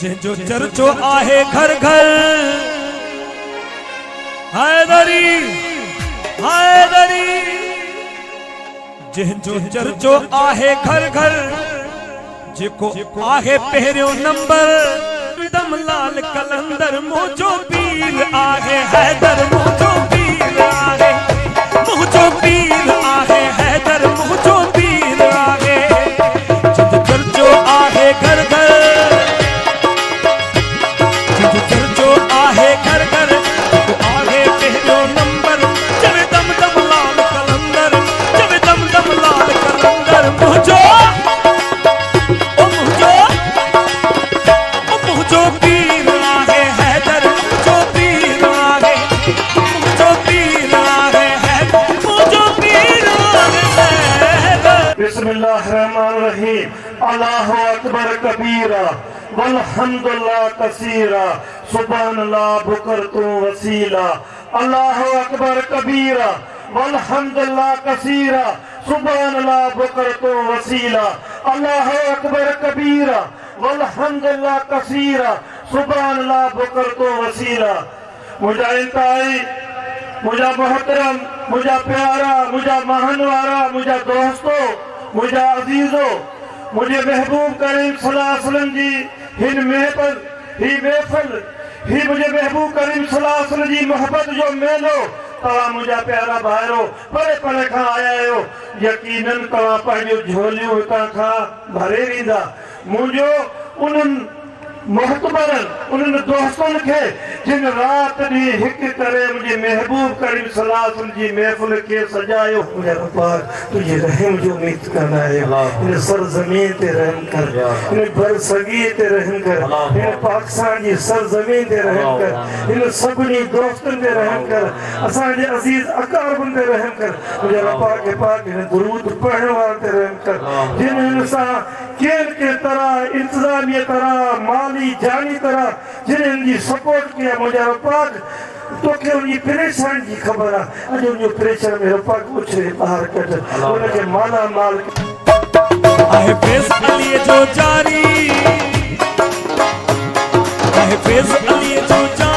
जो चर्चो आहे घर घर हैदरी हैदरी जो चर्चो आहे घर घर जेको आहे पहिरियों नंबर दम लाल कलंदर मुझो पीर आहे हैदर मुझो पीर आहे मुझो पीर आहे हैदर मुझो पीर आहे जो चर्चो आहे घर घर जो चर्चो आहे घर घर आहे पहिरियों नंबर जब दम दम लाल कलंदर जब दम दम लाल कलंदर मुझो बिस्मिल्लाहिर्रहमानिर्रहीम अल्लाहु अकबर कबीरा वल्हम्दुलिल्लाह कसीरा सुभानअल्लाह बुकरतु वसीला अल्लाहु अकबर कबीरा वल्हम्दुलिल्लाह कसीरा सुभानअल्लाह बुकरतु वसीला अल्लाहु अकबर कबीरा वल्हम्दुलिल्लाह कसीरा सुभानअल्लाह बुकरतु वसीला। मुझा इंतहाई मुझा मोहतरम मुझा प्यारा मुझा महानवारा मुझा दोस्तों मुझा अजीजो मुझे महबूब करीम सल्लल्लाहु अलैहि वसल्लम जी हिन महफिल ही मुझे महबूब करीम सल्लल्लाहु अलैहि वसल्लम जी मोहब्बत जो मेलो तवा मुझा प्यारा भाइरो परे परे खां आया आहियो यकीनन तवा पंहिंजो झोलियूं हितां खां भरे वींदा मुंहिंजो उन्हनि मोहतबरन उन्हनि दोस्तनि खे जिन रात ॾींहुं हिकु करे मुंहिंजे महबूब करीम सल्लल्लाहु अलैहि वसल्लम जी महफ़िल खे सजायो मुंहिंजा पाक तुंहिंजे रहम जो उम्मीद कंदा आहियूं हिन सरज़मीन ते रहम कर हिन बरसगी ते रहम कर हिन पाकिस्तान जी सरज़मीन ते रहम कर हिन सभिनी दोस्तनि ते रहम कर असांजे अज़ीज़ अकारबनि ते रहम कर मुंहिंजा पाक हिन दुरूद पढ़ण वारनि ते रहम कर जिन हिन सां के तरह इंतजामिया तरह माली जानी तरह जिन्हें जी सपोर्ट किया मुझे पाक तो के उनकी परेशानी की खबर है अजो उनकी परेशानी मेरे पाक उछे बाहर कट उनके माला माल आहे फेस अली जो जारी आहे फेस अली जो जारी